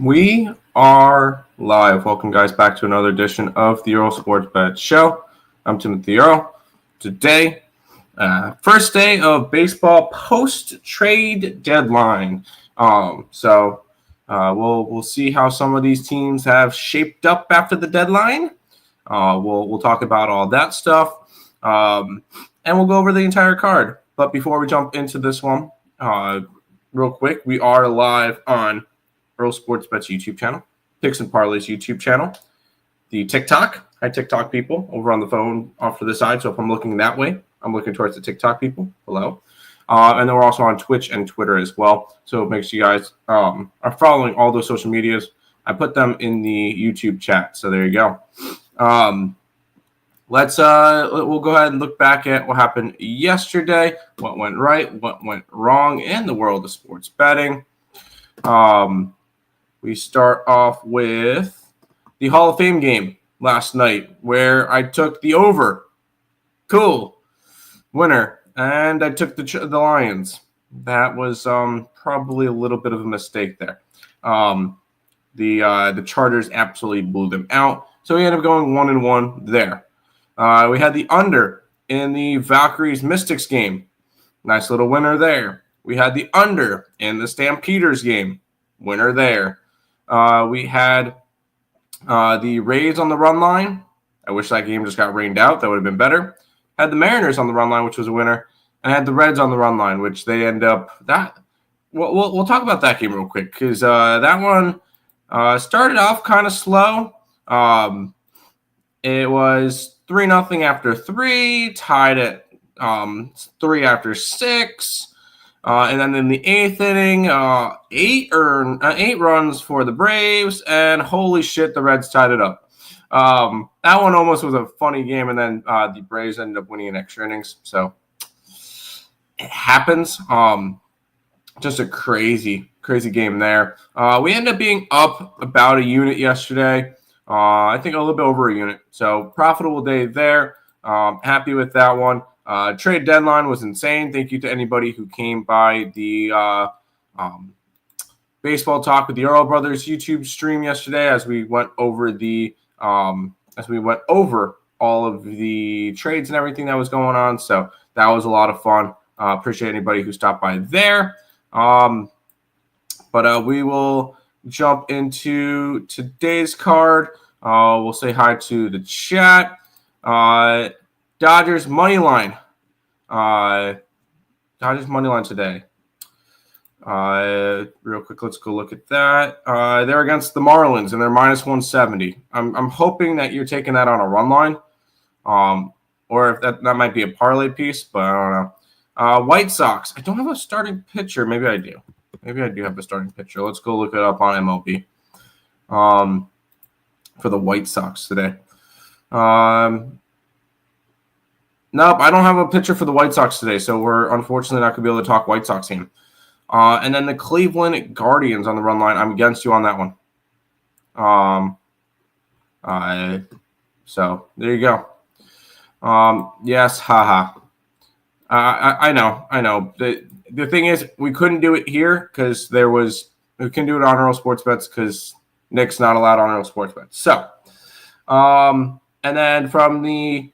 We are live. Welcome, guys, back to another edition of the Earle Sports Bet Show. I'm Timothy Earle. Today, first day of baseball post-trade deadline. We'll see how some of these teams have shaped up after the deadline. We'll talk about all that stuff, and we'll go over the entire card. But before we jump into this one, real quick, we are live on Earle Sports Bet's YouTube channel, Picks and Parleys YouTube channel, the TikTok. Hi, TikTok people over on the phone off to the side. So if I'm looking that way, I'm looking towards the TikTok people. Hello. And then we're also on Twitch and Twitter as well. So make sure you guys are following all those social medias. I put them in the YouTube chat. So there you go. We'll go ahead and look back at what happened yesterday, what went right, what went wrong in the world of sports betting. We start off with the Hall of Fame game last night where I took the over. Cool. Winner. And I took the Lions. That was probably a little bit of a mistake there. The Chargers absolutely blew them out. So we ended up going 1-1 there. We had the under in the Valkyries Mystics game. Nice little winner there. We had the under in the Stampeders game. Winner there. We had the Rays on the run line. I wish that game just got rained out. That would have been better. Had the Mariners on the run line, which was a winner. And had the Reds on the run line, which they end up that. We'll talk about that game real quick because that one started off kind of slow. It was 3-0 after 3, tied at 3 after 6. And then in the 8th inning, 8 runs for the Braves, and holy shit, the Reds tied it up. That one almost was a funny game, and then the Braves ended up winning in extra innings. So it happens. Just a crazy game there. We ended up being up about a unit yesterday. I think a little bit over a unit. So profitable day there. Happy with that one. Trade deadline was insane. Thank you to anybody who came by the Baseball Talk with the Earle Brothers YouTube stream yesterday as we went over all of the trades and everything that was going on. So that was a lot of fun. Appreciate anybody who stopped by there. But we will jump into today's card. We'll say hi to the chat. Dodgers money line. Dodgers money line today. Real quick, let's go look at that. They're against the Marlins and they're -170. I'm hoping that you're taking that on a run line. Or if that might be a parlay piece, but I don't know. White Sox. I don't have a starting pitcher. Maybe I do. Maybe I do have a starting pitcher. Let's go look it up on MLB. For the White Sox today. Nope, I don't have a pitcher for the White Sox today, so we're unfortunately not going to be able to talk White Sox team. And then the Cleveland Guardians on the run line. I'm against you on that one. So there you go. Yes, haha. I know. The thing is, we couldn't do it here because we couldn't do it on Earle Sports Bets because Nick's not allowed on Earle Sports Bets. So, and then from the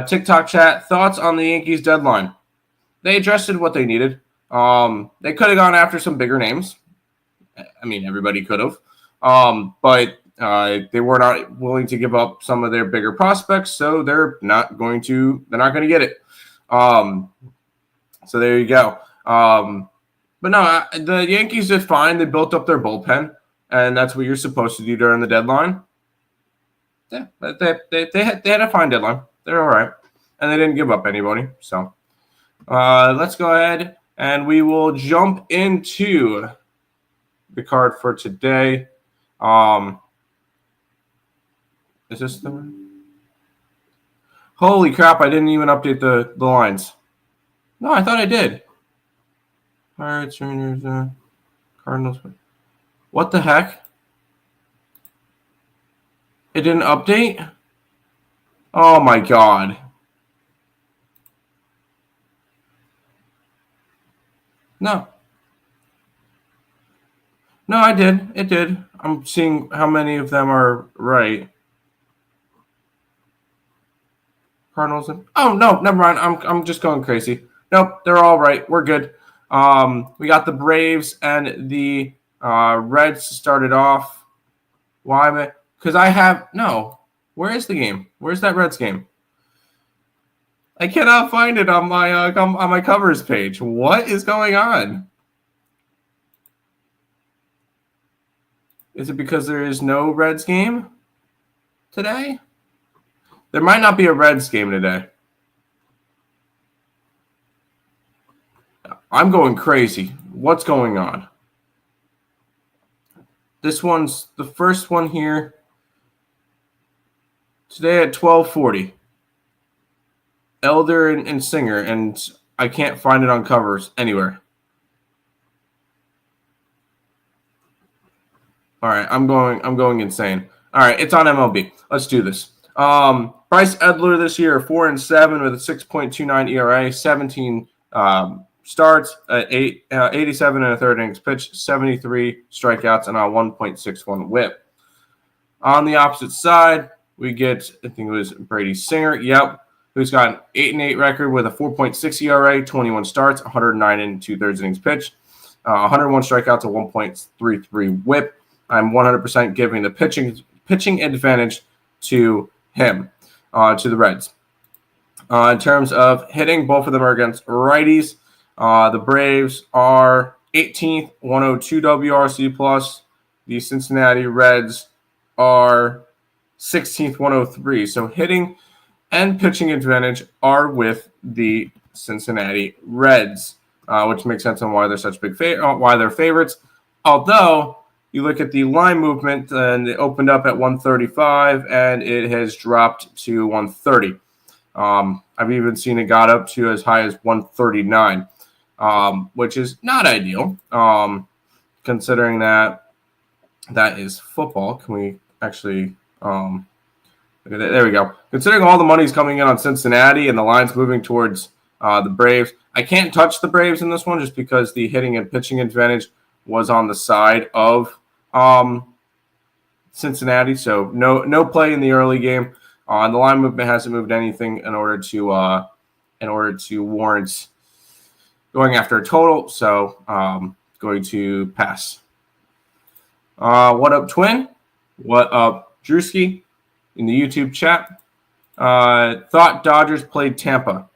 TikTok chat, thoughts on the Yankees deadline. They adjusted what they needed. They could have gone after some bigger names. I mean, everybody could have. But they were not willing to give up some of their bigger prospects, so they're not going to get it. So there you go. But no, the Yankees did fine. They built up their bullpen, and that's what you're supposed to do during the deadline. Yeah, they had a fine deadline. They're all right, and they didn't give up anybody. So let's go ahead and we will jump into the card for today. Is this the one? Holy crap! I didn't even update the lines. No, I thought I did. Pirates, Rangers, Cardinals. What the heck? It didn't update? Oh my god. No. No, I did. It did. I'm seeing how many of them are right. Cardinals. Oh no, never mind. I'm just going crazy. Nope, they're all right. We're good. We got the Braves and the Reds started off. Why? Because I have no. Where is the game? Where's that Reds game? I cannot find it on my covers page. What is going on? Is it because there is no Reds game today? There might not be a Reds game today. I'm going crazy. What's going on? This one's the first one here today at 12:40. Elder and Singer, and I can't find it on covers anywhere. All right, I'm going insane. All right, it's on MLB. Let's do this. Bryce Edler this year 4-7 with a 6.29 ERA, 17 starts, 87 and a third innings pitched, 73 strikeouts, and a 1.61 WHIP. On the opposite side, we get, I think it was Brady Singer. Yep. Who's got an 8-8 record with a 4.6 ERA, 21 starts, 109 and 2/3 innings pitched, 101 strikeouts, a 1.33 WHIP. I'm 100% giving the pitching advantage to him, to the Reds. In terms of hitting, both of them are against righties. The Braves are 18th, 102 WRC plus. The Cincinnati Reds are 16th, 103. So hitting and pitching advantage are with the Cincinnati Reds, which makes sense on why they're such why they're favorites. Although you look at the line movement, and it opened up at 135, and it has dropped to 130. I've even seen it got up to as high as 139, which is not ideal, considering that is football. Can we actually look at it? There we go. Considering all the money's coming in on Cincinnati and the line's moving towards the Braves, I can't touch the Braves in this one just because the hitting and pitching advantage was on the side of Cincinnati. So no play in the early game. The line movement hasn't moved anything in order to warrant going after a total. So going to pass. What up, Twin? What up, Drewski? In the YouTube chat. Thought Dodgers played Tampa.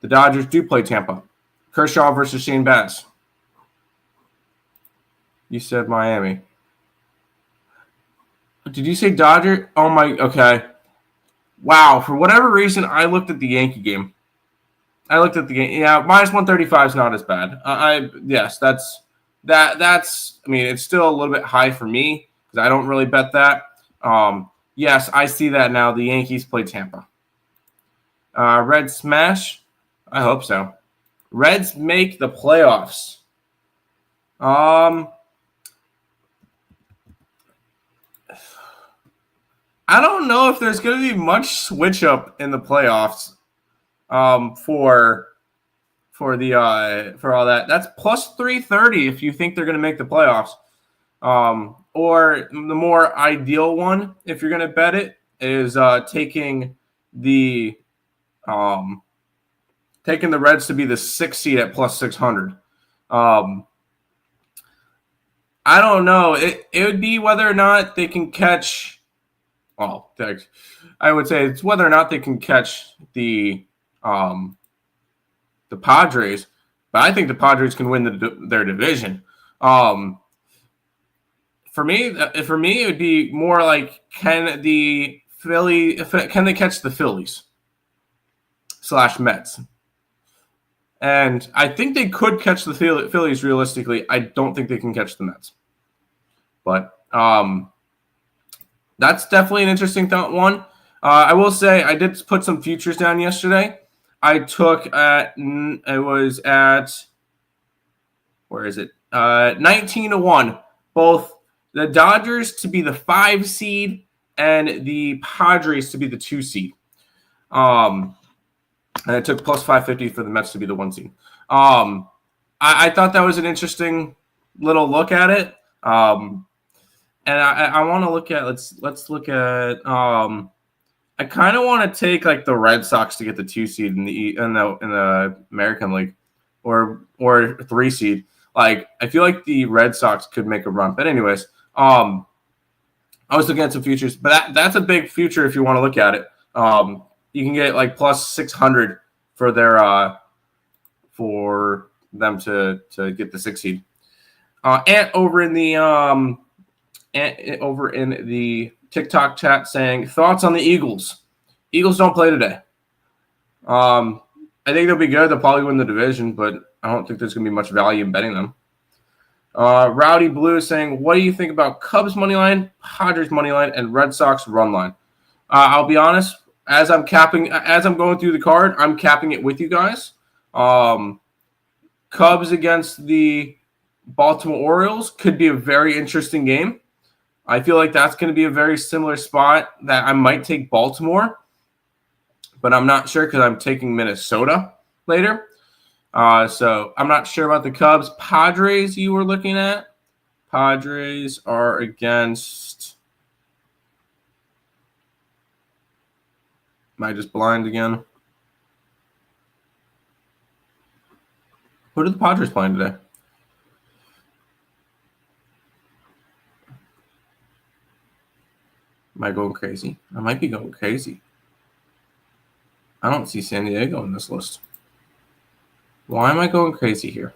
The Dodgers do play Tampa. Kershaw versus Shane Bass. You said Miami. Did you say Dodger? Oh my, okay. Wow, for whatever reason, I looked at the Yankee game. Yeah, minus 135 is not as bad. That's. I mean, it's still a little bit high for me because I don't really bet that. Yes, I see that now. The Yankees play Tampa. Reds smash. I hope so. Reds make the playoffs. I don't know if there's going to be much switch up in the playoffs for all that. That's plus 330 if you think they're going to make the playoffs. Or the more ideal one, if you're going to bet it, is taking the Reds to be the 6th seed at plus 600. I don't know. It would be whether or not they can catch. Well, I would say it's whether or not they can catch the Padres, but I think the Padres can win their division. For me, it would be more like can they catch the Phillies / Mets? And I think they could catch the Phillies realistically. I don't think they can catch the Mets, but that's definitely an interesting one. I will say I did put some futures down yesterday. I took where is it? 19-1. Both the Dodgers to be the 5 seed and the Padres to be the 2 seed. And I took plus 550 for the Mets to be the 1 seed. I thought that was an interesting little look at it. And I want to look at let's look at I kind of want to take like the Red Sox to get the 2 seed in the American League, or 3 seed. Like I feel like the Red Sox could make a run. But anyways, I was looking at some futures, but that's a big future if you want to look at it. You can get like plus 600 for them to get the 6 seed. And over in the TikTok chat saying thoughts on the Eagles. Eagles don't play today. I think they'll be good. They'll probably win the division, but I don't think there's going to be much value in betting them. Rowdy Blue saying, what do you think about Cubs money line, Padres money line, and Red Sox run line? I'll be honest. As I'm going through the card, I'm capping it with you guys. Cubs against the Baltimore Orioles could be a very interesting game. I feel like that's going to be a very similar spot that I might take Baltimore, but I'm not sure because I'm taking Minnesota later. So I'm not sure about the Cubs. Padres you were looking at. Padres are against. Am I just blind again? Who did the Padres play today? Am I going crazy? I might be going crazy. I don't see San Diego in this list. Why am I going crazy here?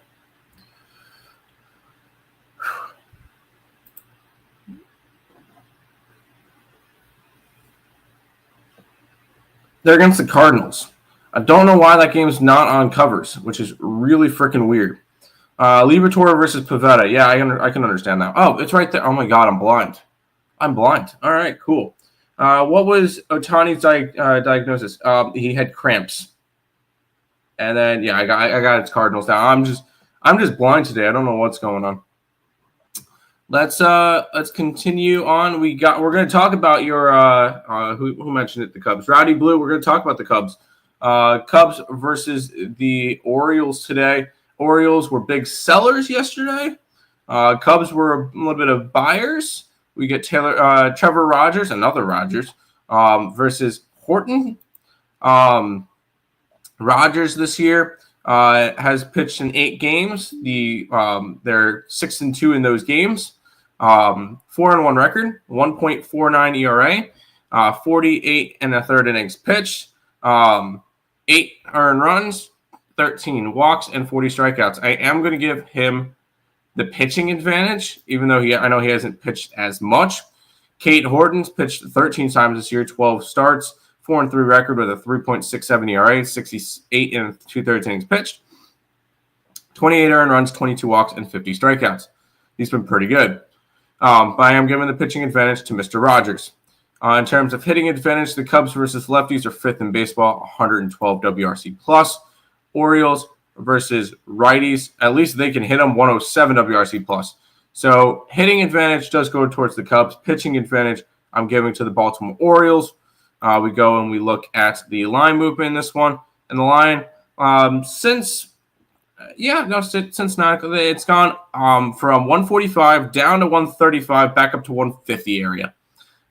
They're against the Cardinals. I don't know why that game's not on covers, which is really freaking weird. Liberatore versus Pavetta. Yeah, I can understand that. Oh, it's right there. Oh my God, I'm blind. All right, cool. What was Ohtani's diagnosis? He had cramps. And then yeah, I got its Cardinals down. I'm just blind today. I don't know what's going on. Let's continue on. We're going to talk about your who mentioned it, the Cubs. Rowdy Blue. We're going to talk about the Cubs. Cubs versus the Orioles today. Orioles were big sellers yesterday. Cubs were a little bit of buyers. We get Trevor Rogers, another Rogers, versus Horton. Rogers this year has pitched in 8 games. They're 6-2 in those games. 4-1 record, 1.49 ERA, 48 and a third innings pitched, 8 earned runs, 13 walks, and 40 strikeouts. I am going to give him the pitching advantage, even though I know he hasn't pitched as much. Kate Horton's pitched 13 times this year, 12 starts, 4-3 record with a 3.67 ERA, 68 and 2/3 innings pitched, 28 earned runs, 22 walks, and 50 strikeouts. He's been pretty good. But I am giving the pitching advantage to Mr. Rogers. In terms of hitting advantage, the Cubs versus lefties are 5th in baseball, 112 WRC plus. Orioles versus righties, at least they can hit them, 107 WRC plus. So hitting advantage does go towards the Cubs. Pitching advantage, I'm giving to the Baltimore Orioles. We go and we look at the line movement in this one. And the line, since 9, it's gone from 145 down to 135, back up to 150 area.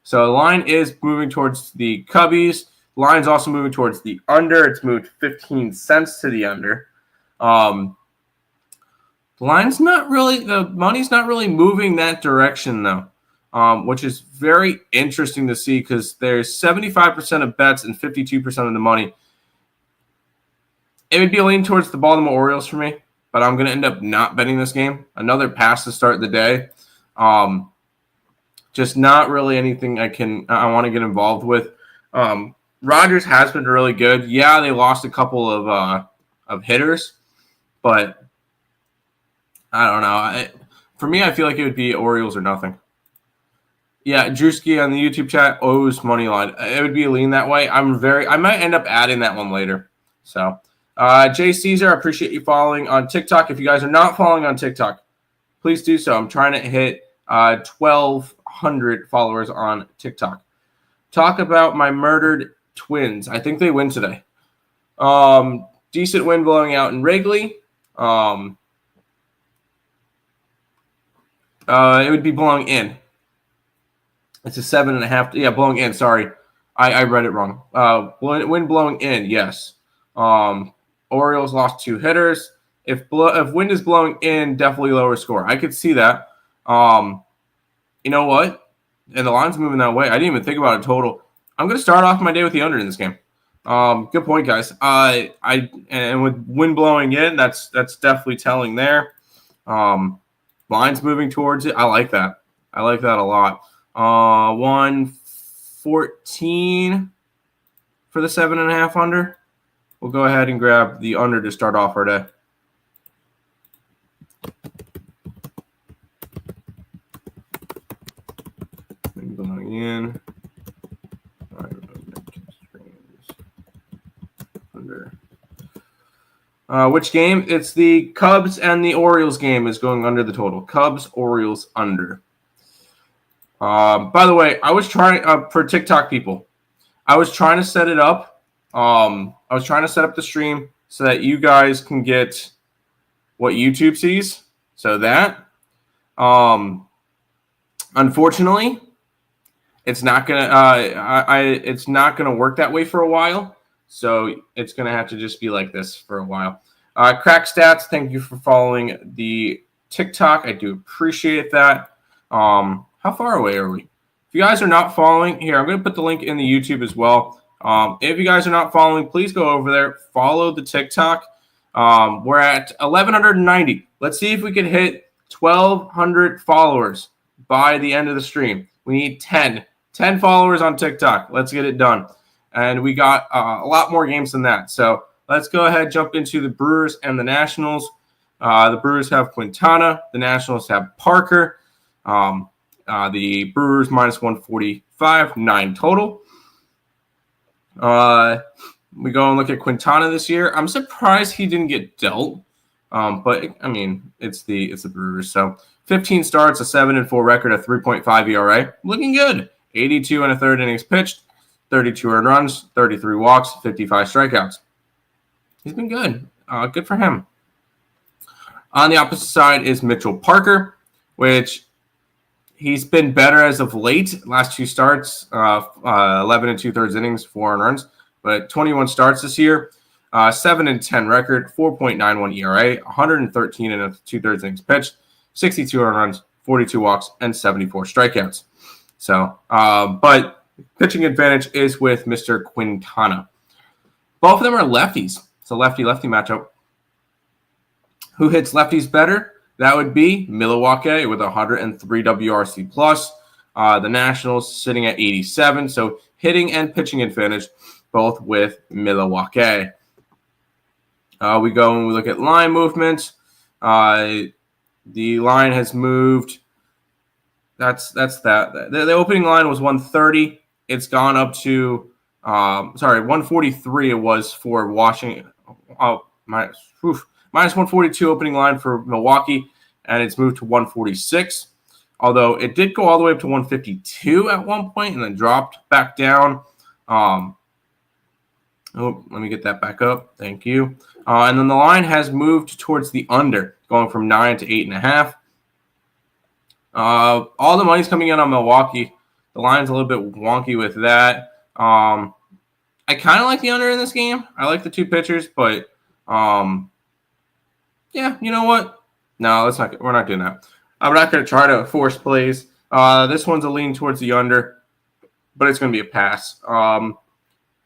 So the line is moving towards the Cubbies. The line's also moving towards the under. It's moved 15 cents to the under. The money's not really moving that direction though, which is very interesting to see because there's 75% of bets and 52% of the money. It would be a lean towards the Baltimore Orioles for me, but I'm going to end up not betting this game. Another pass to start the day. Just not really anything I want to get involved with. Rogers has been really good. Yeah, they lost a couple of hitters, but I don't know. For me, I feel like it would be Orioles or nothing. Yeah, Drewski on the YouTube chat owes money line. It would be a lean that way. I might end up adding that one later. So, Jay Caesar, I appreciate you following on TikTok. If you guys are not following on TikTok, please do so. I'm trying to hit 1,200 followers on TikTok. Talk about my murdered Twins. I think they win today. Decent win blowing out in Wrigley. It would be blowing in. It's a 7.5. Yeah, blowing in. Sorry, I read it wrong. Wind blowing in. Yes. Orioles lost 2 hitters. If wind is blowing in, definitely lower score. I could see that. You know what? And the line's moving that way. I didn't even think about a total. I'm going to start off my day with the under in this game. Good point, guys. And with wind blowing in, that's definitely telling there. Line's moving towards it. I like that. I like that a lot. 114 for the 7.5 under. We'll go ahead and grab the under to start off our day. Going in. Under. Which game? It's the Cubs and the Orioles game is going under the total. Cubs, Orioles under. By the way, I was trying for TikTok people. I was trying to set it up. I was trying to set up the stream so that you guys can get what YouTube sees. So that, unfortunately, it's not gonna. It's not gonna work that way for a while. So it's gonna have to just be like this for a while. Crack Stats, thank you for following the TikTok. I do appreciate that. How far away are we? If you guys are not following, here, I'm going to put the link in the YouTube as well. If you guys are not following, please go over there, follow the TikTok. We're at 1,190. Let's see if we can hit 1,200 followers by the end of the stream. We need 10 followers on TikTok. Let's get it done. And we got a lot more games than that. So let's go ahead, jump into the Brewers and the Nationals. The Brewers have Quintana. The Nationals have Parker. The Brewers minus 145, 9 total. We go and look at Quintana this year. I'm surprised he didn't get dealt. But I mean, it's the Brewers. So 15 starts, a 7-4 record, a 3.5 ERA. Looking good. 82 and a third innings pitched, 32 earned runs, 33 walks, 55 strikeouts. He's been good. Good for him. On the opposite side is Mitchell Parker, which he's been better as of late. Last 2 starts, 11 and 2/3 innings, 4 earned runs, but 21 starts this year, 7-10 record, 4.91 ERA, 113 and 2/3 innings pitched, 62 earned runs, 42 walks, and 74 strikeouts. So, but pitching advantage is with Mr. Quintana. Both of them are lefties. It's a lefty-lefty matchup. Who hits lefties better? That would be Milwaukee with 103 WRC plus. The Nationals sitting at 87. So hitting and pitching advantage, both with Milwaukee. We go and we look at line movement. The line has moved. That's that. The opening line was 130. It's gone up to 143. It was for Washington. Minus 142 opening line for Milwaukee, and it's moved to 146. Although it did go all the way up to 152 at one point and then dropped back down. Let me get that back up. Thank you. And then the line has moved towards the under, going from 9 to 8.5. All the money's coming in on Milwaukee. The line's a little bit wonky with that. I kind of like the under in this game. I like the 2 pitchers, but yeah, you know what? No, we're not doing that. I'm not going to try to force plays. This one's a lean towards the under, but it's going to be a pass.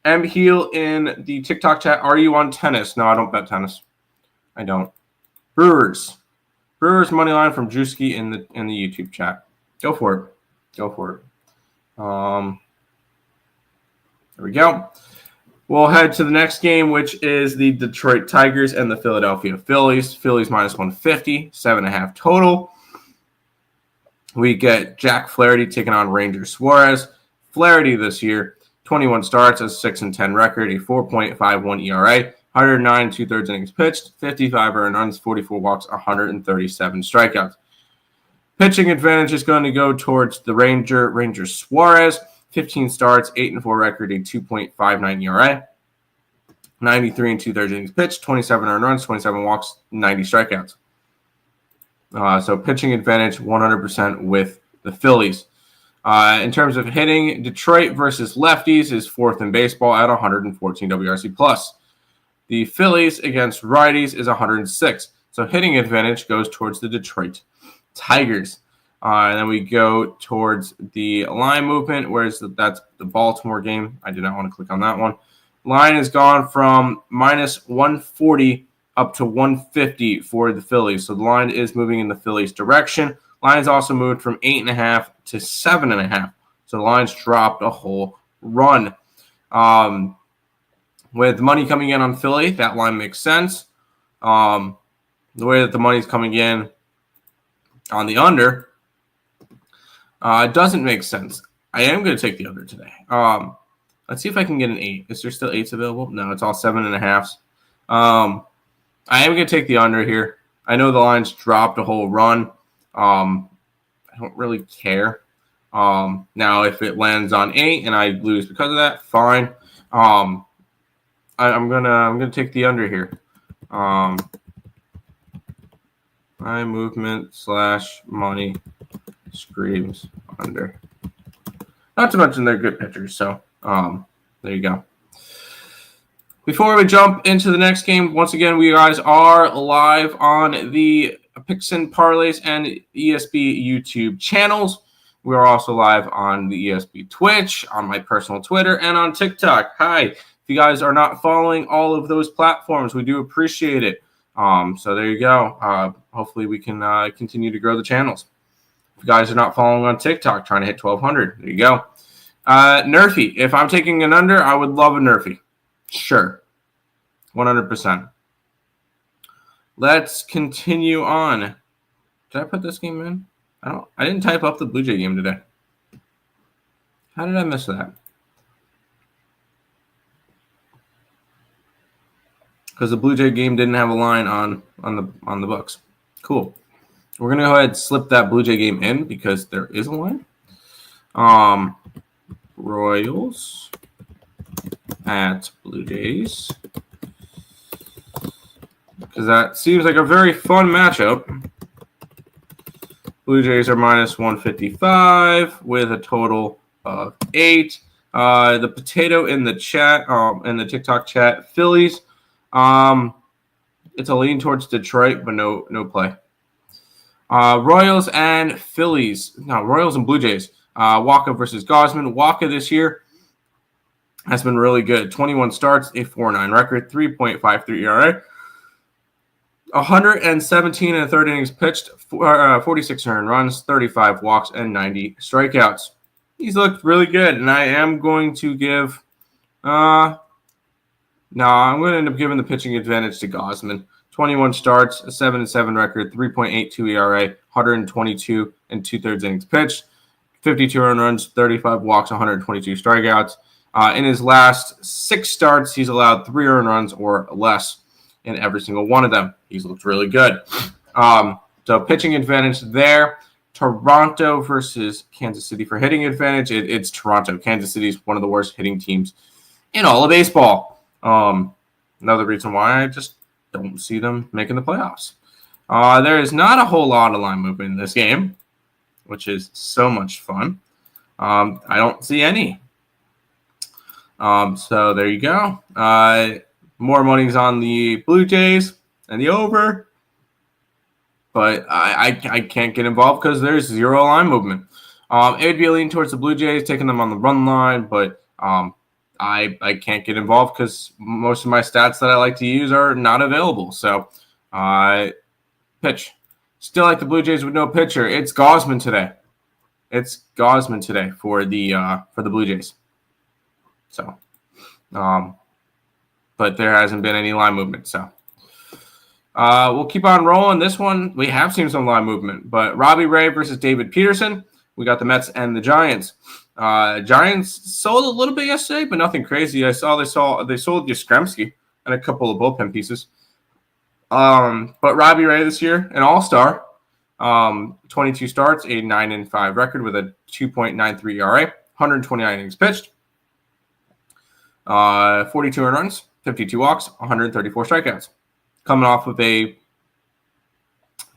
M. Heel in the TikTok chat, are you on tennis? No, I don't bet tennis. I don't. Brewers money line from Drewski in the YouTube chat. Go for it. There we go. We'll head to the next game, which is the Detroit Tigers and the Philadelphia Phillies. Phillies minus 150, 7.5 total. We get Jack Flaherty taking on Ranger Suarez. Flaherty this year, 21 starts, a 6-10 record, a 4.51 ERA, 109 2/3 innings pitched, 55 earned runs, 44 walks, 137 strikeouts. Pitching advantage is going to go towards the Ranger Suarez. 15 starts, 8-4 record, a 2.59 ERA, 93 2/3 innings pitched, 27 earned runs, 27 walks, 90 strikeouts. So pitching advantage 100% with the Phillies. In terms of hitting, Detroit versus lefties is fourth in baseball at 114 WRC plus. The Phillies against righties is 106. So hitting advantage goes towards the Detroit Tigers. And then we go towards the line movement, that's the Baltimore game. I did not want to click on that one. Line has gone from minus 140 up to 150 for the Phillies. So the line is moving in the Phillies' direction. Line has also moved from 8.5 to 7.5. So the line's dropped a whole run. With money coming in on Philly, that line makes sense. The way that the money's coming in on the under doesn't make sense. I am going to take the under today. Let's see if I can get an 8. Is there still 8s available? No, it's all 7.5s. I am going to take the under here. I know the line's dropped a whole run. I don't really care. Now, if it lands on 8 and I lose because of that, fine. I'm gonna take the under here. My movement / money screams under. Not to mention they're good pitchers, so there you go. Before we jump into the next game, once again, we guys are live on the Picks and Parleys and ESB YouTube channels. We are also live on the ESB Twitch, on my personal Twitter, and on TikTok. Hi. If you guys are not following all of those platforms, we do appreciate it. So there you go. Hopefully we can continue to grow the channels. If you guys are not following on TikTok, trying to hit 1,200, there you go. Nerfy. If I'm taking an under, I would love a Nerfy. Sure. 100%. Let's continue on. Did I put this game in? I didn't type up the Blue Jay game today. How did I miss that? Because the Blue Jay game didn't have a line on the books. Cool. We're gonna go ahead and slip that Blue Jay game in because there is a line. Royals at Blue Jays. Because that seems like a very fun matchup. Blue Jays are minus 155 with a total of 8. The potato in the chat, in the TikTok chat, Phillies. It's a lean towards Detroit, but no play. Royals and Phillies. No, Royals and Blue Jays. Waka versus Gausman. Waka this year has been really good. 21 starts, a 4.9 record, 3.53 ERA. 117 and a third innings pitched, 46 earned runs, 35 walks, and 90 strikeouts. He's looked really good, and I am going to give I'm going to end up giving the pitching advantage to Gausman. 21 starts, a 7-7 record, 3.82 ERA, 122 and 2/3 innings pitched, 52 earned runs, 35 walks, 122 strikeouts. In his last 6 starts, he's allowed 3 earned runs or less in every single one of them. He's looked really good. So pitching advantage there. Toronto versus Kansas City for hitting advantage. It's Toronto. Kansas City is one of the worst hitting teams in all of baseball. Another reason why I just don't see them making the playoffs. There is not a whole lot of line movement in this game, which is so much fun. I don't see any. So there you go. More money's on the Blue Jays and the over. But I can't get involved because there's 0 line movement. It would be a lean towards the Blue Jays, taking them on the run line, but I can't get involved because most of my stats that I like to use are not available. So, pitch. Still like the Blue Jays with no pitcher. It's Gausman today. It's Gausman today for the Blue Jays. So, but there hasn't been any line movement. So, we'll keep on rolling. This one we have seen some line movement, but Robbie Ray versus David Peterson. We got the Mets and the Giants. Giants sold a little bit yesterday, but nothing crazy. I saw they sold Yastrzemski and a couple of bullpen pieces. But Robbie Ray this year, an all-star, 22 starts, a 9-5 record with a 2.93 ERA, 129 innings pitched, 42 earned runs, 52 walks, 134 strikeouts. Coming off of a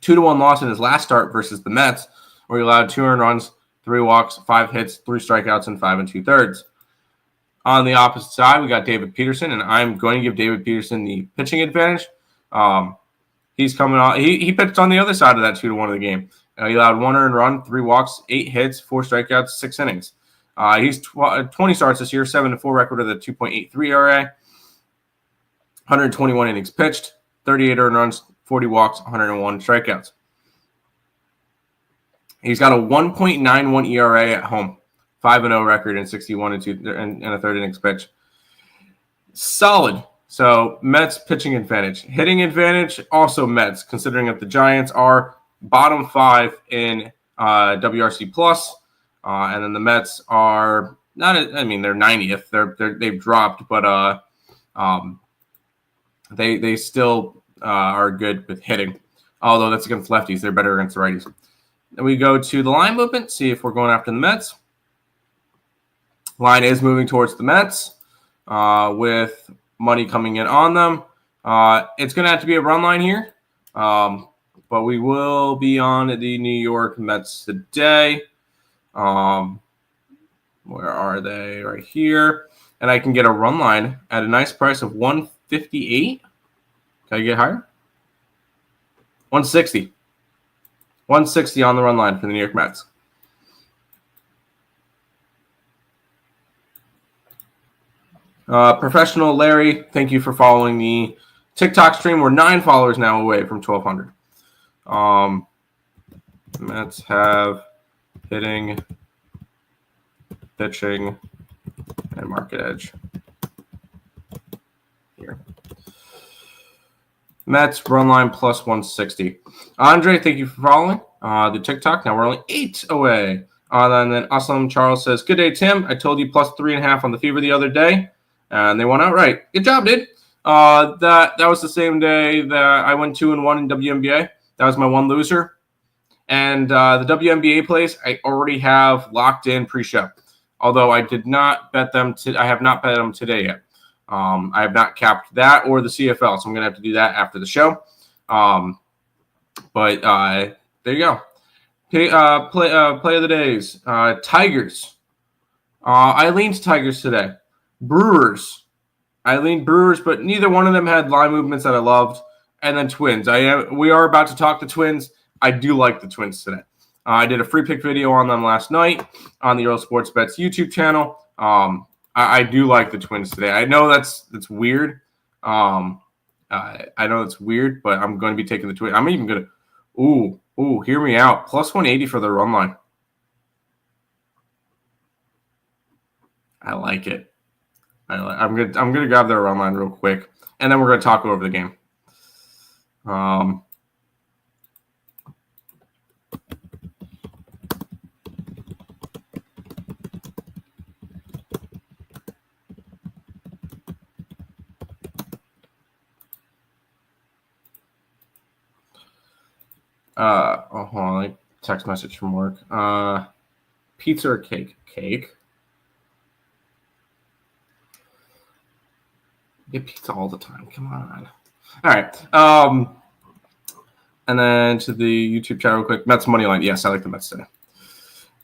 2-1 loss in his last start versus the Mets, where he allowed 2 earned runs, 3 walks, 5 hits, 3 strikeouts, and 5 2/3. On the opposite side, we got David Peterson, and I'm going to give David Peterson the pitching advantage. He's coming on. He pitched on the other side of that 2-1 of the game. He allowed 1 earned run, 3 walks, 8 hits, 4 strikeouts, 6 innings. He's 20 starts this year, 7-4 record with a 2.83 ERA, 121 innings pitched, 38 earned runs, 40 walks, 101 strikeouts. He's got a 1.91 ERA at home, 5-0 record, and 61 and a third innings pitch. Solid. So Mets pitching advantage. Hitting advantage, also Mets, considering that the Giants are bottom 5 in WRC+, and then the Mets are not. I mean, they're 90th. They've dropped, but they still are good with hitting. Although that's against lefties, they're better against the righties. Then we go to the line movement. See if we're going after the Mets. Line is moving towards the Mets with money coming in on them. It's going to have to be a run line here, but we will be on the New York Mets today. Where are they? Right here. And I can get a run line at a nice price of $158. Can I get higher? $160. $160 on the run line for the New York Mets. Professional Larry, thank you for following the TikTok stream. We're 9 followers now away from 1,200. Mets have hitting, pitching, and market edge. Here. Mets run line plus 160. Andre, thank you for following the TikTok. Now we're only 8 away. And then Awesome Charles says, "Good day, Tim. I told you plus 3.5 on the Fever the other day, and they won outright. Good job, dude. That was the same day that I went 2-1 in WNBA. That was my one loser. And the WNBA plays I already have locked in pre-show. Although I did not bet them. I have not bet them today yet. I have not capped that or the CFL, so I'm going to have to do that after the show. But there you go. Okay, play of the days. Tigers. I leaned Tigers today. Brewers. I leaned Brewers, but neither one of them had line movements that I loved. And then Twins. We are about to talk to Twins. I do like the Twins today. I did a free pick video on them last night on the Earle Sports Bets YouTube channel. I do like the Twins today. I know that's weird. I know it's weird, but I'm going to be taking the Twins. I'm even going to hear me out. Plus 180 for the run line. I like it. I'm gonna grab their run line real quick, and then we're gonna talk over the game. Hold on, like text message from work. Pizza or cake? Cake. Get pizza all the time. Come on. All right. And then to the YouTube chat real quick. Mets money line. Yes, I like the Mets today.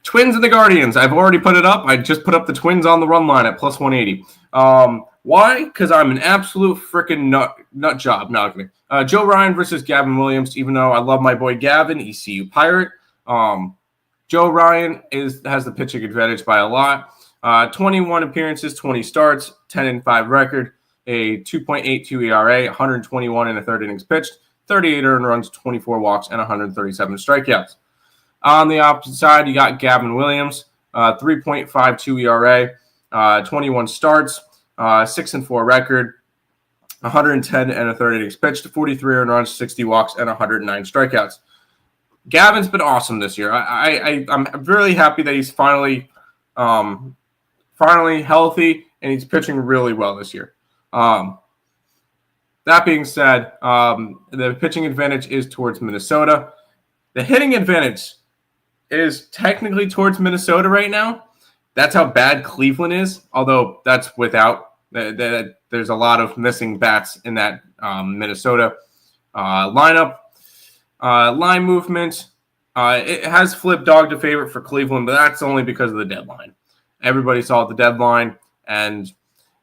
Twins and the Guardians. I've already put it up. I just put up the Twins on the run line at plus 180. Why? Because I'm an absolute freaking nut job. No, okay. Joe Ryan versus Gavin Williams. Even though I love my boy Gavin, ECU Pirate. Joe Ryan has the pitching advantage by a lot. 21 appearances, 20 starts, 10-5 record, a 2.82 ERA, 121 and a third innings pitched, 38 earned runs, 24 walks, and 137 strikeouts. On the opposite side, you got Gavin Williams, 3.52 ERA, 21 starts, 6-4 record, 110 and a third innings pitched, 43 earned runs, 60 walks, and 109 strikeouts. Gavin's been awesome this year. I'm really happy that he's finally healthy and he's pitching really well this year. That being said, the pitching advantage is towards Minnesota. The hitting advantage is technically towards Minnesota right now. That's how bad Cleveland is, although that's without there's a lot of missing bats in that Minnesota lineup. Line movement. It has flipped dog to favorite for Cleveland, but that's only because of the deadline. Everybody saw the deadline, and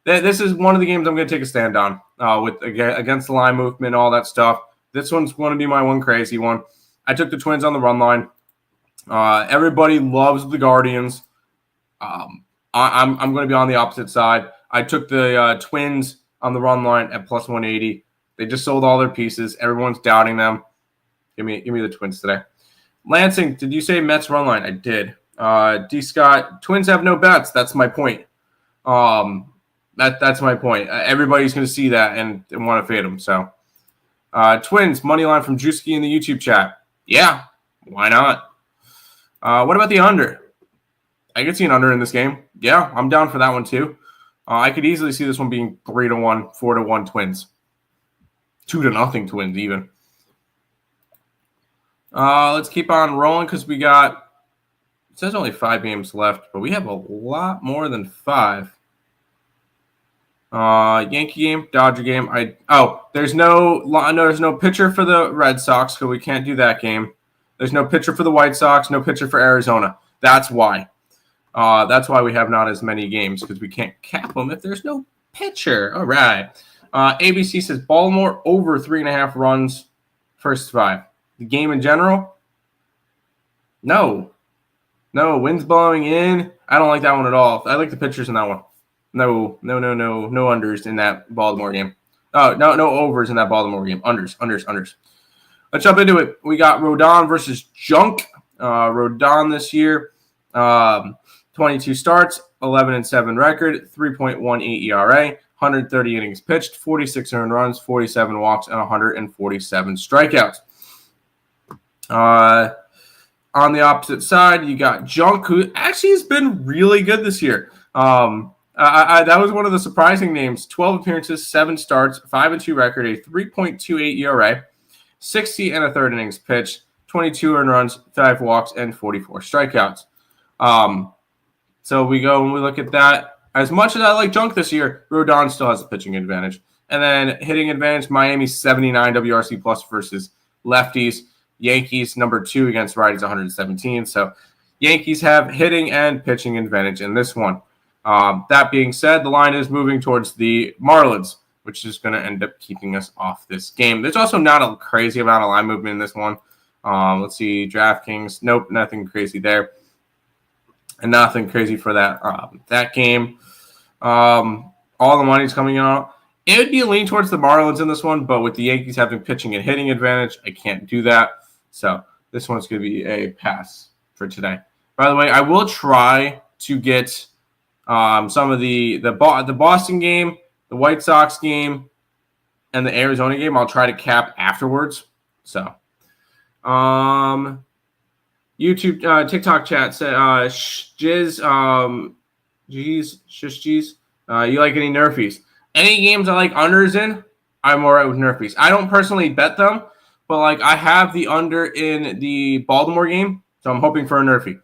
this is one of the games I'm going to take a stand on against the line movement, all that stuff. This one's going to be my one crazy one. I took the Twins on the run line. Everybody loves the Guardians. I'm going to be on the opposite side. I took the Twins on the run line at plus 180. They just sold all their pieces. Everyone's doubting them. Give me the Twins today. Lansing, did you say Mets run line? I did. D. Scott, Twins have no bets. That's my point. That's my point. Everybody's going to see that and want to fade them. So, Twins money line from Drewski in the YouTube chat. Yeah, why not? What about the under? I could see an under in this game. Yeah, I'm down for that one too. I could easily see this one being 3-1, 4-1 Twins, 2-0 Twins even. Let's keep on rolling because we got. It says only 5 games left, but we have a lot more than 5. Yankee game, Dodger game. There's no pitcher for the Red Sox, so we can't do that game. There's no pitcher for the White Sox, no pitcher for Arizona. That's why. That's why we have not as many games, because we can't cap them if there's no pitcher. All right. ABC says Baltimore over 3.5 runs, first 5. The game in general? No, wind's blowing in. I don't like that one at all. I like the pitchers in that one. No unders in that Baltimore game. No overs in that Baltimore game. Unders. Let's jump into it. We got Rodon versus Junk. Rodon this year, 22 starts, 11-7 record, 3.18 ERA, 130 innings pitched, 46 earned runs, 47 walks, and 147 strikeouts. On the opposite side, you got Junk, who actually has been really good this year. That was one of the surprising names. 12 appearances, 7 starts, 5-2 record, a 3.28 ERA, 60 1/3 innings pitched, 22 earned runs, 5 walks, and 44 strikeouts. So we go and we look at that. As much as I like Junk this year, Rodon still has a pitching advantage. And then hitting advantage, Miami 79 WRC plus versus lefties. Yankees number 2 against righties 117. So Yankees have hitting and pitching advantage in this one. That being said, the line is moving towards the Marlins, which is going to end up keeping us off this game. There's also not a crazy amount of line movement in this one. Let's see, DraftKings. Nope, nothing crazy there. And nothing crazy for that game. All the money's coming out. It would be a lean towards the Marlins in this one, but with the Yankees having pitching and hitting advantage, I can't do that. So this one's going to be a pass for today. By the way, I will try to get some of the Boston game, the White Sox game, and the Arizona game. I'll try to cap afterwards. So, YouTube, TikTok chat said, Jizz, you like any Nerfies? Any games I like unders in, I'm all right with Nerfies. I don't personally bet them, but I have the under in the Baltimore game, so I'm hoping for a Nerfie.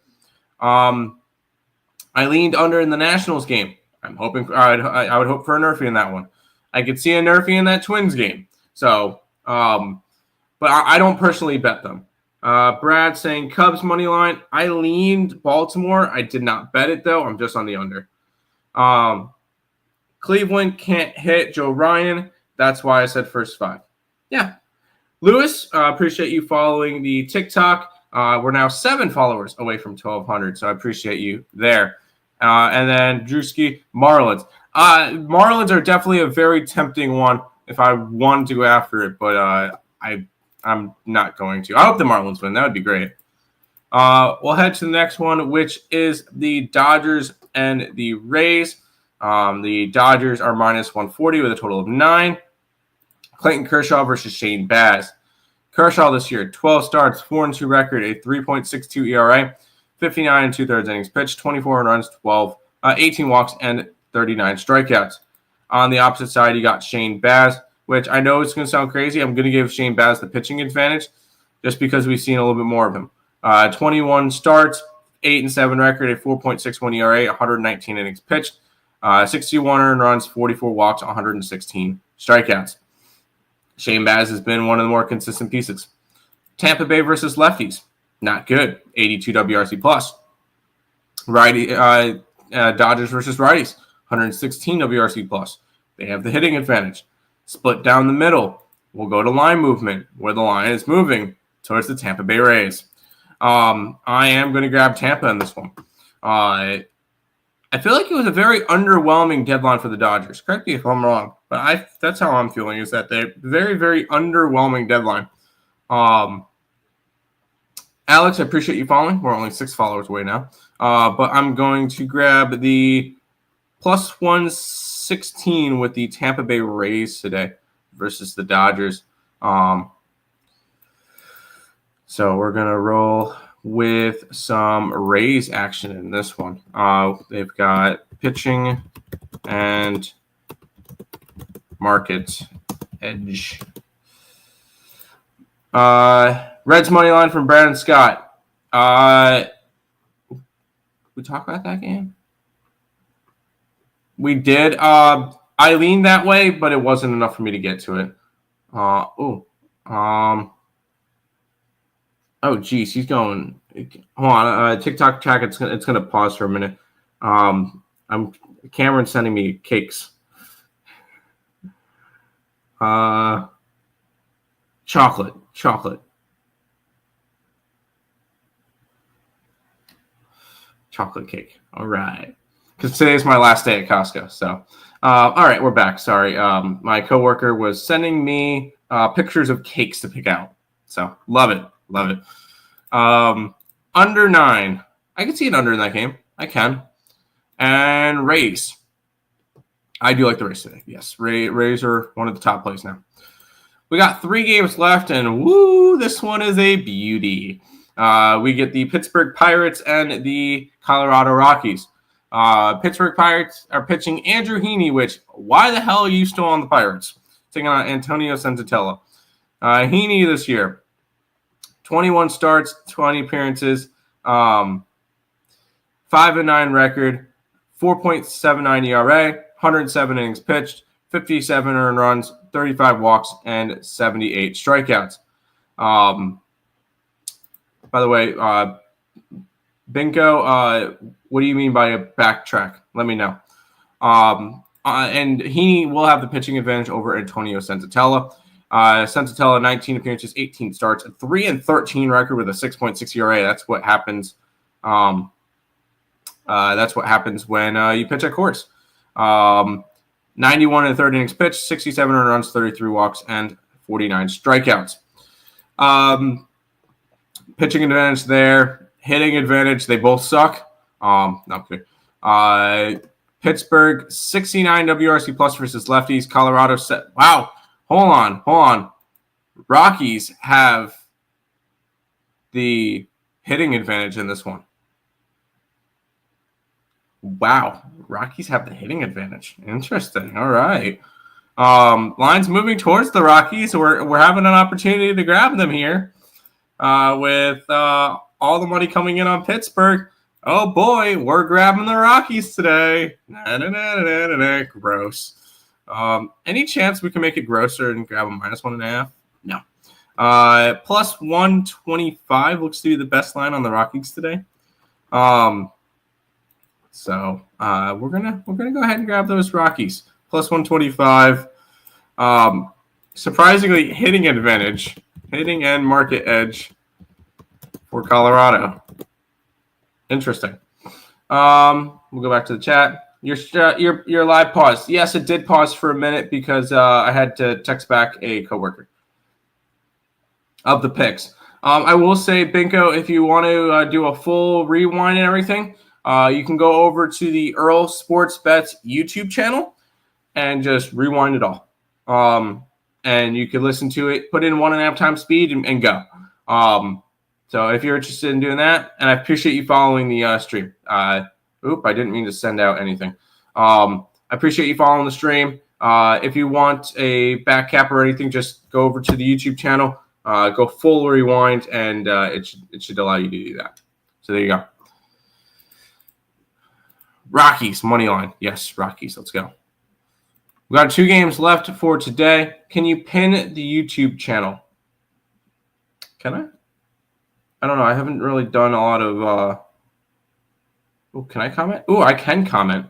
I leaned under in the Nationals game. I'm hoping I would hope for a Nerfie in that one. I could see a Nerfie in that Twins game. So, but I don't personally bet them. Brad saying Cubs money line. I leaned Baltimore. I did not bet it though. I'm just on the under. Cleveland can't hit Joe Ryan. That's why I said first 5. Yeah. Lewis, appreciate you following the TikTok. We're now 7 followers away from 1,200, so I appreciate you there. And then Drewski, Marlins. Marlins are definitely a very tempting one if I wanted to go after it, but I'm not going to. I hope the Marlins win. That would be great. We'll head to the next one, which is the Dodgers and the Rays. The Dodgers are minus 140 with a total of 9. Clayton Kershaw versus Shane Baz. Kershaw this year, 12 starts, 4-2 record, a 3.62 ERA, 59 2/3 innings pitched, 24 runs, 18 walks, and 39 strikeouts. On the opposite side, you got Shane Baz, which I know it's going to sound crazy. I'm going to give Shane Baz the pitching advantage just because we've seen a little bit more of him. 21 starts, 8-7 record, a 4.61 ERA, 119 innings pitched, 61 earned runs, 44 walks, 116 strikeouts. Shane Baz has been one of the more consistent pieces. Tampa Bay versus lefties. Not good. 82 WRC plus. Dodgers versus righties. 116 WRC plus. They have the hitting advantage. Split down the middle. We'll go to line movement, where the line is moving towards the Tampa Bay Rays. I am going to grab Tampa in this one. I feel like it was a very underwhelming deadline for the Dodgers. Correct me if I'm wrong, but that's how I'm feeling, is that they're very, very underwhelming deadline. Alex, I appreciate you following. We're only 6 followers away now. But I'm going to grab the plus 116 with the Tampa Bay Rays today versus the Dodgers. So we're going to roll with some Rays action in this one. They've got pitching and market edge. Reds money line from Brandon Scott. We talk about that game? We did. I leaned that way, but it wasn't enough for me to get to it. Oh, geez, he's going. Hold on, TikTok track. It's gonna pause for a minute. Cameron's sending me cakes. Chocolate. Chocolate cake. All right. Because today's my last day at Costco. So, all right, we're back. Sorry. My coworker was sending me pictures of cakes to pick out. So, love it. Love it. Under 9. I can see an under in that game. I can. And Rays. I do like the Rays today. Yes, Rays are one of the top plays now. We got 3 games left, and woo, this one is a beauty. We get the Pittsburgh Pirates and the Colorado Rockies. Pittsburgh Pirates are pitching Andrew Heaney, which, why the hell are you still on the Pirates? Taking on Antonio Senzatella. Heaney this year, 21 starts, 20 appearances, 5-9 record, 4.79 ERA, 107 innings pitched, 57 earned runs, 35 walks, and 78 strikeouts. By the way, Binko, what do you mean by a backtrack? Let me know. And he will have the pitching advantage over Antonio Senzatella. Senzatella, 19 appearances, 18 starts, a 3-13 record with a 6.6 ERA. That's what happens. That's what happens when you pitch at course. 91 and 30 innings pitched, 67 earned runs, 33 walks, and 49 strikeouts. Pitching advantage there. Hitting advantage, they both suck. Not good. Pittsburgh, 69 WRC plus versus lefties. Colorado set. Wow. Hold on. Rockies have the hitting advantage in this one. Wow. Rockies have the hitting advantage. Interesting. All right. Line's moving towards the Rockies. We're having an opportunity to grab them here with all the money coming in on Pittsburgh. Oh, boy. We're grabbing the Rockies today. Gross. Any chance we can make it grosser and grab a -1.5? No. Plus 125 looks to be the best line on the Rockies today. So we're gonna go ahead and grab those Rockies. Plus 125. Surprisingly, hitting advantage, hitting and market edge for Colorado. Interesting. We'll go back to the chat. Your live pause. Yes, it did pause for a minute because I had to text back a coworker of the picks. I will say, Binko, if you want to do a full rewind and everything, you can go over to the Earle Sports Bets YouTube channel and just rewind it all. And you can listen to it, put in 1.5 times speed and go. So if you're interested in doing that, and I appreciate you following the stream. I didn't mean to send out anything. I appreciate you following the stream. If you want a back cap or anything, just go over to the YouTube channel, go full rewind, and it should allow you to do that. So there you go. Rockies, money line. Yes, Rockies. Let's go. We got 2 games left for today. Can you pin the YouTube channel? Can I? I don't know. I haven't really done a lot of. Can I comment? I can comment.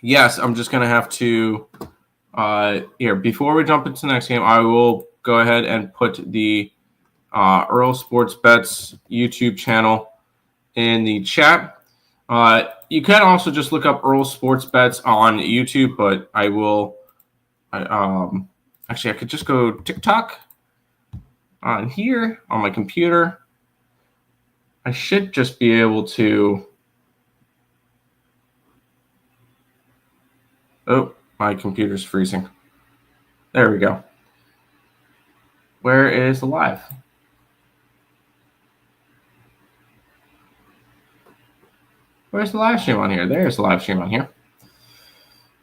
Yes, I'm just gonna have to. Here, before we jump into the next game, I will go ahead and put the Earle Sports Bets YouTube channel in the chat. You can also just look up Earle Sports Bets on YouTube, but I will. Actually, I could just go TikTok on here on my computer. I should just be able to. Oh, my computer's freezing. There we go. Where is the live? Where's the live stream on here? There's the live stream on here.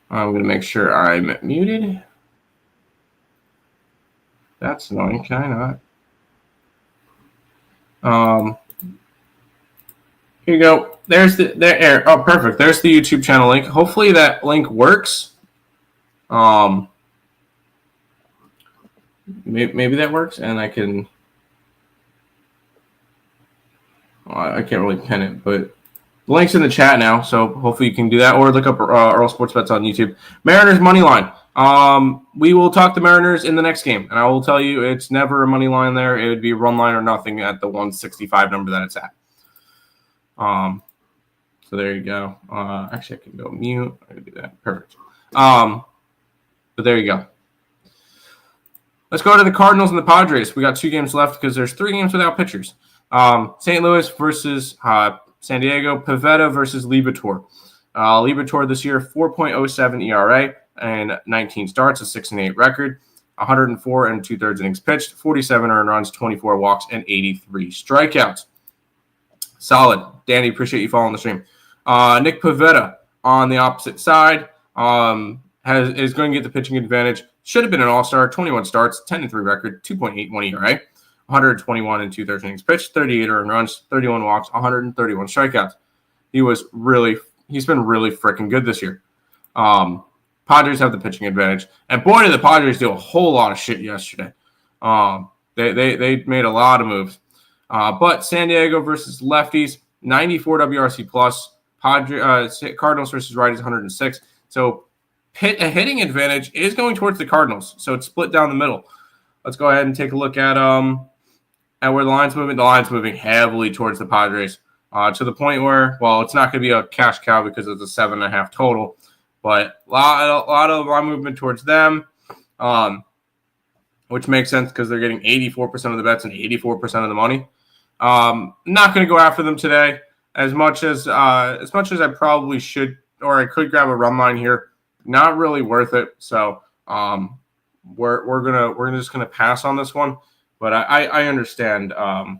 I'm going to make sure I'm muted. That's annoying. Can I not? Here you go. There's there. Oh, perfect. There's the YouTube channel link. Hopefully that link works. Maybe that works, and I can. I can't really pin it, but the link's in the chat now, so hopefully you can do that, or look up Earle Sports Bets on YouTube. Mariners money line. We will talk the Mariners in the next game, and I will tell you it's never a money line there. It would be a run line or nothing at the 165 number that it's at. So there you go. Actually, I can go mute. I can do that. Perfect. But there you go. Let's go to the Cardinals and the Padres. We got 2 games left because there's 3 games without pitchers. St. Louis versus San Diego. Pivetta versus Liberatore. Liberatore this year, 4.07 ERA and 19 starts, a 6-8 record. 104 and 2/3 innings pitched, 47 earned runs, 24 walks, and 83 strikeouts. Solid. Danny, appreciate you following the stream. Nick Pivetta on the opposite side is going to get the pitching advantage. Should have been an all-star, 21 starts, 10-3 record, 2.81 ERA, 121 and 2/3 innings pitched, 38 earned runs, 31 walks, 131 strikeouts. He's been really freaking good this year. Padres have the pitching advantage, and boy, did the Padres do a whole lot of shit yesterday. They made a lot of moves. But San Diego versus lefties, 94 WRC plus. Cardinals versus righties, 106. So a hitting advantage is going towards the Cardinals. So it's split down the middle. Let's go ahead and take a look at where the line's moving. The line's moving heavily towards the Padres to the point where, it's not going to be a cash cow because it's a 7.5 total. But a lot of line movement towards them, which makes sense because they're getting 84% of the bets and 84% of the money. Not going to go after them today as much as I probably should, or I could grab a run line here. Not really worth it. So we're just gonna pass on this one. But I understand. I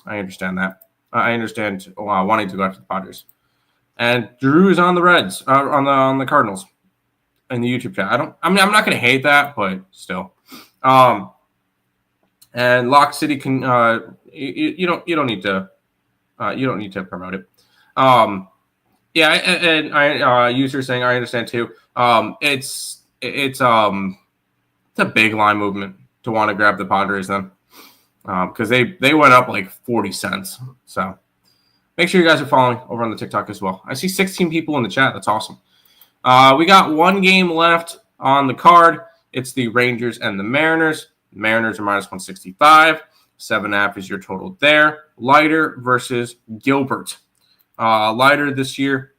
understand that. I understand wanting to go after the Padres. And Drew is on the Reds, on the Cardinals, in the YouTube chat. I'm not gonna hate that, but still. And Lock City can you don't need to promote it. Yeah, and I user saying I understand too. It's a big line movement to want to grab the Padres then, because they went up like 40 cents. So make sure you guys are following over on the TikTok as well. I see 16 people in the chat. That's awesome. We got 1 game left on the card. It's the Rangers and the Mariners. The Mariners are minus 165. 7.5 is your total there. Leiter versus Gilbert. Leiter this year,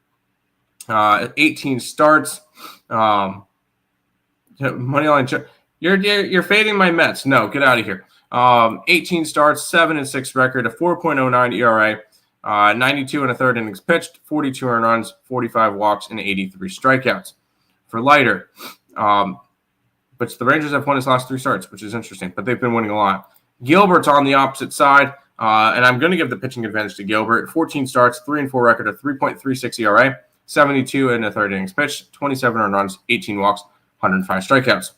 18 starts. Moneyline. You're fading my Mets. No, get out of here. 18 starts, 7-6 record, a 4.09 ERA, 92 1/3 innings pitched, 42 earned runs, 45 walks, and 83 strikeouts for Leiter. But the Rangers have won his last 3 starts, which is interesting, but they've been winning a lot. Gilbert's on the opposite side, and I'm going to give the pitching advantage to Gilbert. 14 starts, 3-4 record, a 3.36 ERA, 72 1/3 innings pitched, 27 earned runs, 18 walks, 105 strikeouts.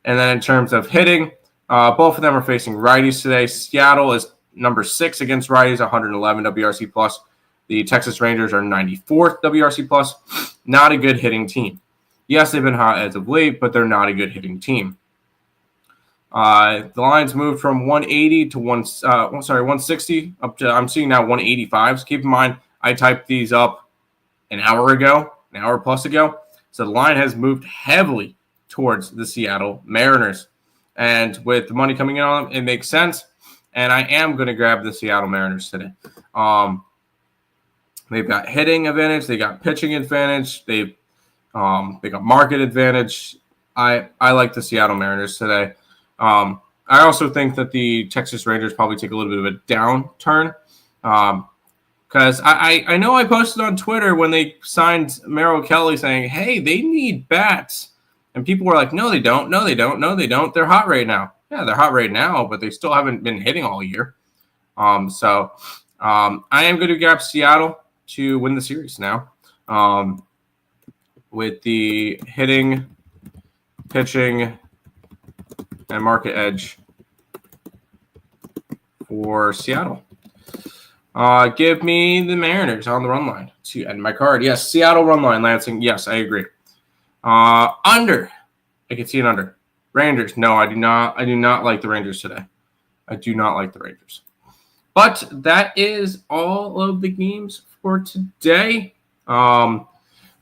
And then in terms of hitting, both of them are facing righties today. Seattle is number 6 against righties, 111 WRC plus. The Texas Rangers are 94th WRC plus. Not a good hitting team. Yes, they've been hot as of late, but they're not a good hitting team. The line's moved from 180 to 160 up to, I'm seeing now 185s. Keep in mind, I typed these up an hour plus ago. So the line has moved heavily towards the Seattle Mariners. And with the money coming in on them, it makes sense. And I am going to grab the Seattle Mariners today. They've got hitting advantage. They got pitching advantage. They got market advantage. I like the Seattle Mariners today. I also think that the Texas Rangers probably take a little bit of a downturn. Because I know I posted on Twitter when they signed Merrill Kelly saying, hey, they need bats. And people were like, no, they don't. No, they don't. No, they don't. They're hot right now. Yeah, they're hot right now, but they still haven't been hitting all year. So I am going to grab Seattle to win the series now. With the hitting, pitching, and market edge for Seattle. Give me the Mariners on the run line to end my card. Yes, Seattle run line, Lansing. Yes, I agree. Under. I can see an under. Rangers. No, I do not. I do not like the Rangers today. I do not like the Rangers. But that is all of the games for today.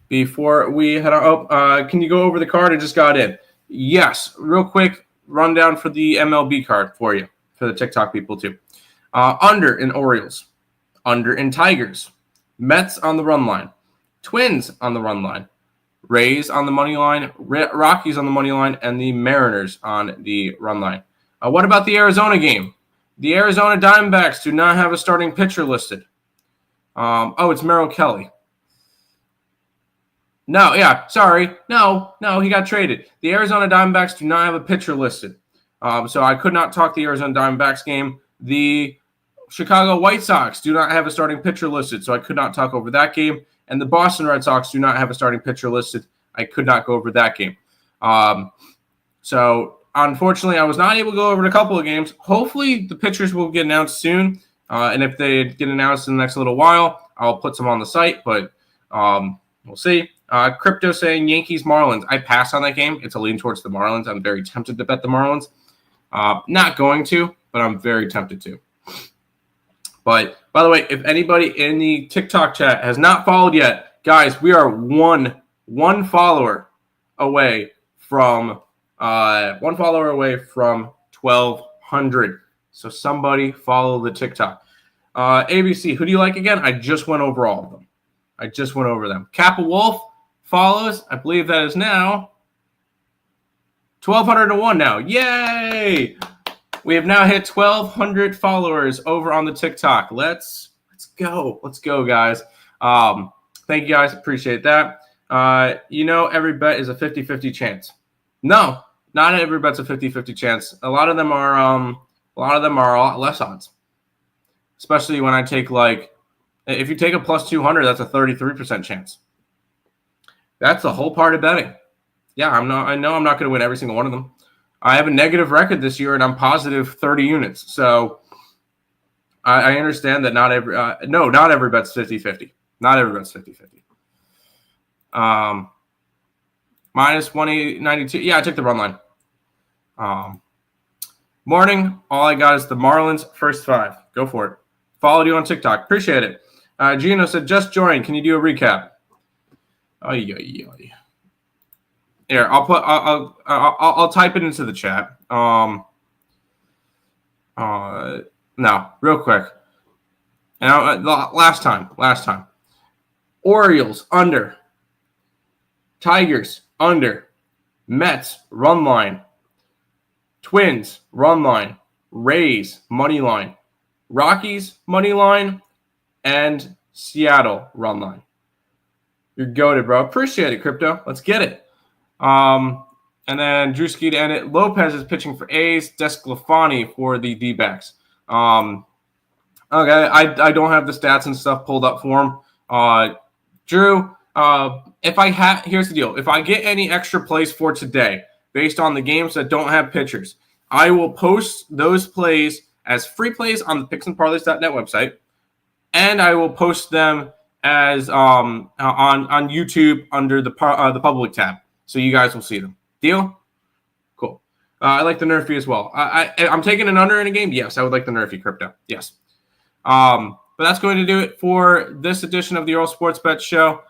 Before we head on, can you go over the card? I just got in. Yes, real quick rundown for the MLB card for you, for the TikTok people too. Under in Orioles. Under in Tigers. Mets on the run line. Twins on the run line. Rays on the money line, Rockies on the money line, and the Mariners on the run line. What about the Arizona game? The Arizona Diamondbacks do not have a starting pitcher listed. It's Merrill Kelly. No, yeah, sorry. No, he got traded. The Arizona Diamondbacks do not have a pitcher listed. So I could not talk the Arizona Diamondbacks game. The Chicago White Sox do not have a starting pitcher listed, so I could not talk over that game. And the Boston Red Sox do not have a starting pitcher listed. I could not go over that game. So, unfortunately, I was not able to go over a couple of games. Hopefully, the pitchers will get announced soon. And if they get announced in the next little while, I'll put some on the site. But we'll see. Crypto saying Yankees, Marlins. I passed on that game. It's a lean towards the Marlins. I'm very tempted to bet the Marlins. Not going to, but I'm very tempted to. But, by the way, if anybody in the TikTok chat has not followed yet, guys, we are one follower away from 1,200. So somebody follow the TikTok. ABC, who do you like again? I just went over all of them. I just went over them. Kappa Wolf follows. I believe that is now 1,201 now. Yay! We have now hit 1,200 followers over on the TikTok. Let's go. Let's go, guys. Thank you, guys. Appreciate that. Every bet is a 50-50 chance. No, not every bet's a 50-50 chance. A lot of them are a lot less odds. Especially when I take if you take a plus 200, that's a 33% chance. That's the whole part of betting. Yeah, I know I'm not going to win every single one of them. I have a negative record this year, and I'm positive 30 units. So I understand that not every bet's 50-50. Not every bet's 50-50. Minus 192. Yeah, I took the run line. Morning. All I got is the Marlins first 5. Go for it. Followed you on TikTok. Appreciate it. Gino said, just joined. Can you do a recap? Here, I'll type it into the chat. No, real quick. And last time. Orioles under. Tigers under. Mets run line. Twins run line. Rays money line. Rockies money line, and Seattle run line. You're goated, bro. Appreciate it, Crypto. Let's get it. And then Drewski to end it. Lopez is pitching for A's. Desclafani for the D-backs. Okay, I don't have the stats and stuff pulled up for him. Drew, here's the deal. If I get any extra plays for today, based on the games that don't have pitchers, I will post those plays as free plays on the picksandparleys.net website, and I will post them as on YouTube under the public tab, so you guys will see them. Deal? Cool. I like the Nerfy as well. I'm taking an under in a game. Yes, I would like the Nerfy crypto. Yes. But that's going to do it for this edition of the Earle Sports Bet Show.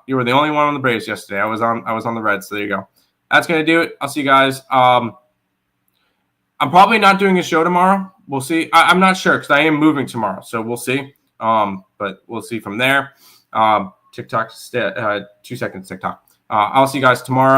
You were the only one on the Braves yesterday. I was on the Reds. So there you go. That's going to do it. I'll see you guys. I'm probably not doing a show tomorrow. We'll see. I'm not sure because I am moving tomorrow, so we'll see. But we'll see from there. TikTok, 2 seconds TikTok. I'll see you guys tomorrow.